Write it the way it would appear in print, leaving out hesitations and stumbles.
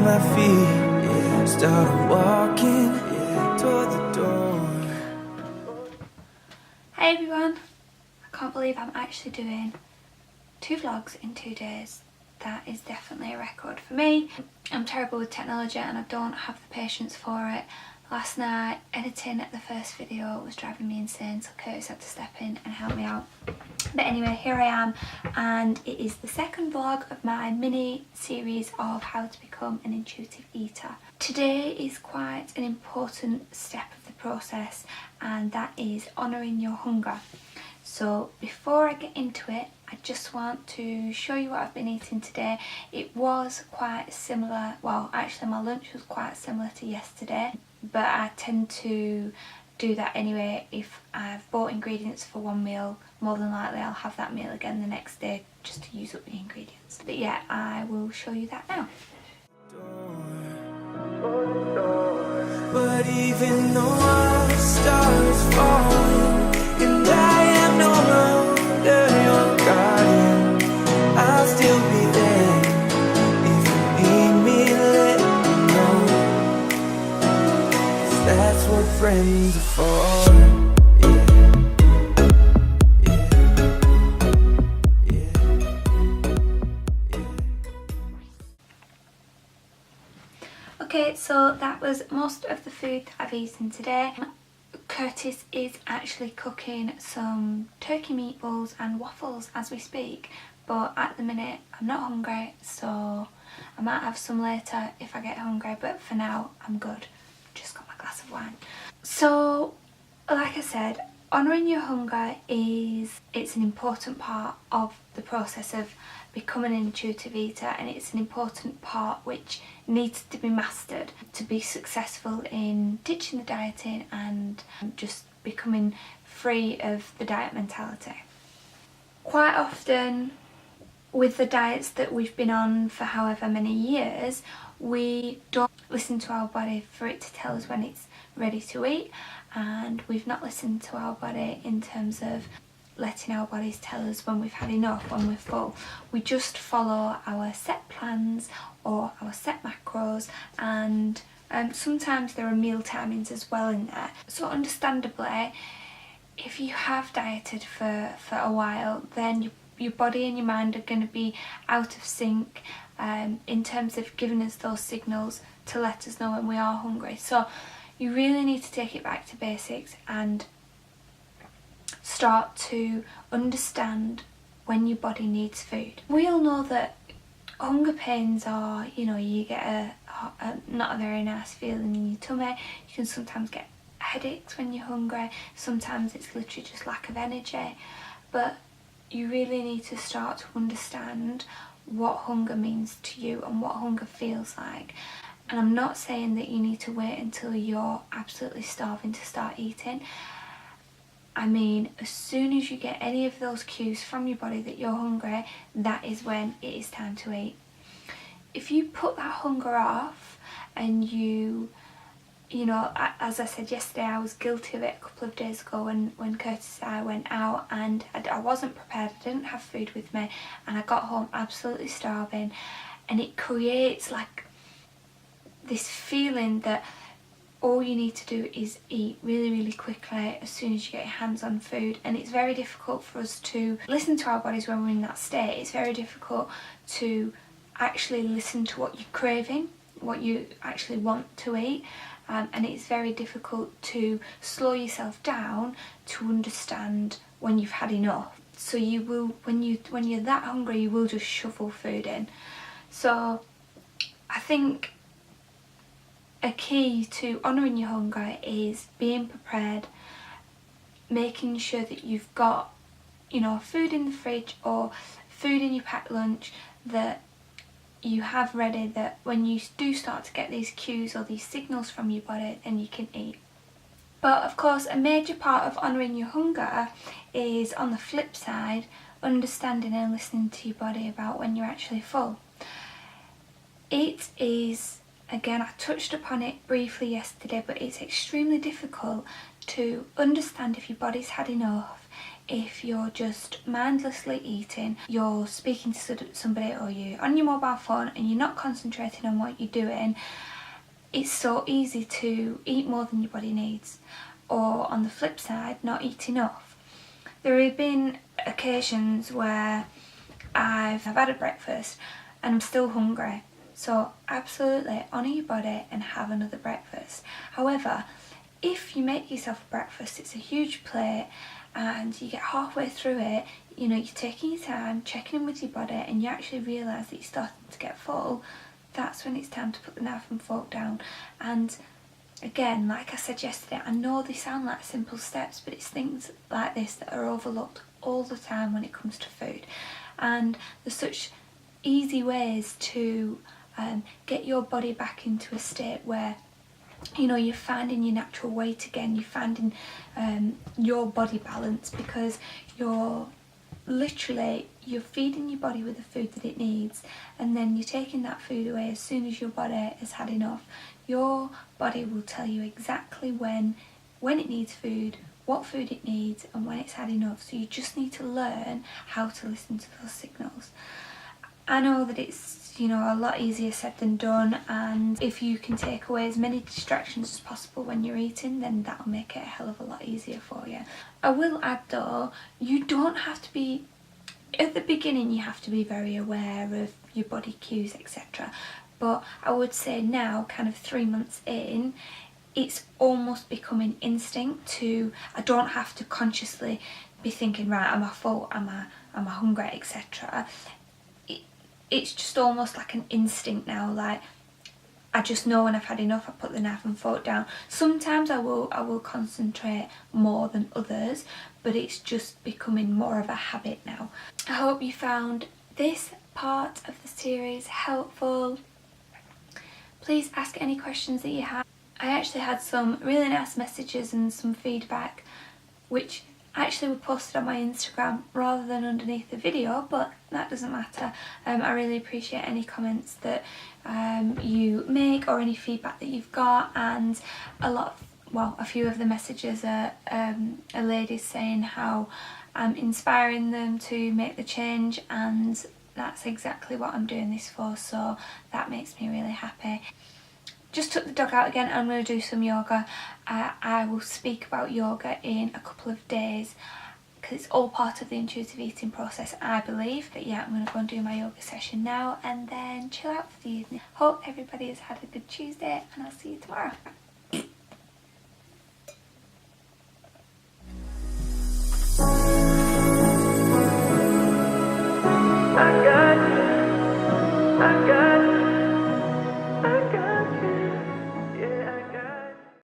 my feet, yeah. Started walking, yeah, toward the door. Hey everyone, I can't believe I'm actually doing 2 vlogs in 2 days. That is definitely a record for me. I'm terrible with technology and I don't have the patience for it. Last night editing the first video was driving me insane, so Curtis had to step in and help me out. But anyway, here I am, and it is the second vlog of my mini series of how to become an intuitive eater. Today is quite an important step of the process, and that is honouring your hunger. So before I get into it, I just want to show you what I've been eating today. It was quite similar, well actually my lunch was quite similar to yesterday, but I tend to do that anyway. If I've bought ingredients for one meal, more than likely I'll have that meal again the next day just to use up the ingredients. But yeah, I will show you that now. But even though our stars fall and I am no longer your guardian, I'll still be there. If you need me, let me know. 'Cause that's what friends are for. Okay, so that was most of the food that I've eaten today. Curtis is actually cooking some turkey meatballs and waffles as we speak, but at the minute I'm not hungry, so I might have some later if I get hungry, but for now I'm good. Just got my glass of wine. So like I said, honouring your hunger it's an important part of the process of becoming an intuitive eater, and it's an important part which needs to be mastered to be successful in ditching the dieting and just becoming free of the diet mentality. Quite often with the diets that we've been on for however many years, we don't listen to our body for it to tell us when it's ready to eat, and we've not listened to our body in terms of letting our bodies tell us when we've had enough, when we're full. We just follow our set plans or our set macros, and sometimes there are meal timings as well in there. So understandably, if you have dieted for a while, then your body and your mind are going to be out of sync in terms of giving us those signals to let us know when we are hungry. So you really need to take it back to basics and start to understand when your body needs food. We all know that hunger pains are, you get a not a very nice feeling in your tummy. You can sometimes get headaches when you're hungry. Sometimes it's literally just lack of energy. But you really need to start to understand what hunger means to you and what hunger feels like. And I'm not saying that you need to wait until you're absolutely starving to start eating. I mean, as soon as you get any of those cues from your body that you're hungry, that is when it is time to eat. If you put that hunger off and you know, as I said yesterday, I was guilty of it a couple of days ago when Curtis and I went out, and I wasn't prepared. I didn't have food with me, and I got home absolutely starving, and it creates like this feeling that all you need to do is eat really, really quickly as soon as you get your hands on food. And it's very difficult for us to listen to our bodies when we're in that state. It's very difficult to actually listen to what you're craving, what you actually want to eat, and it's very difficult to slow yourself down to understand when you've had enough. So you will, when you're that hungry, you will just shovel food in. So I think a key to honouring your hunger is being prepared, making sure that you've got, food in the fridge or food in your packed lunch that you have ready, that when you do start to get these cues or these signals from your body, then you can eat. But of course, a major part of honouring your hunger is, on the flip side, understanding and listening to your body about when you're actually full. It is, again, I touched upon it briefly yesterday, but it's extremely difficult to understand if your body's had enough if you're just mindlessly eating, you're speaking to somebody, or you're on your mobile phone and you're not concentrating on what you're doing, it's so easy to eat more than your body needs, or on the flip side, not eat enough. There have been occasions where I've had a breakfast and I'm still hungry. So absolutely honour your body and have another breakfast. However, if you make yourself a breakfast, it's a huge plate, and you get halfway through it, you know, you're taking your time, checking in with your body, and you actually realise that you're starting to get full, that's when it's time to put the knife and fork down. And again, like I said yesterday, I know they sound like simple steps, but it's things like this that are overlooked all the time when it comes to food. And there's such easy ways to get your body back into a state where, you know, you're finding your natural weight again, you're finding your body balance, because you're feeding your body with the food that it needs, and then you're taking that food away as soon as your body has had enough. Your body will tell you exactly when it needs food, what food it needs, and when it's had enough. So you just need to learn how to listen to those signals. I know that it's, you know, a lot easier said than done, and if you can take away as many distractions as possible when you're eating, then that'll make it a hell of a lot easier for you. I will add though, you don't have to be, at the beginning you have to be very aware of your body cues, etc. But I would say now, kind of 3 months in, it's almost becoming instinct to, I don't have to consciously be thinking, right, am I full, am I hungry, etc. It's just almost like an instinct now, like I just know when I've had enough, I put the knife and fork down. Sometimes I will concentrate more than others, but it's just becoming more of a habit now. I hope you found this part of the series helpful. Please ask any questions that you have. I actually had some really nice messages and some feedback which actually were posted on my Instagram rather than underneath the video, but that doesn't matter. I really appreciate any comments that you make, or any feedback that you've got, and a few of the messages are ladies saying how I'm inspiring them to make the change, and that's exactly what I'm doing this for, so that makes me really happy. Just took the dog out again. I'm going to do some yoga. I will speak about yoga in a couple of days because it's all part of the intuitive eating process, I believe. But yeah, I'm going to go and do my yoga session now and then chill out for the evening. Hope everybody has had a good Tuesday, and I'll see you tomorrow. I got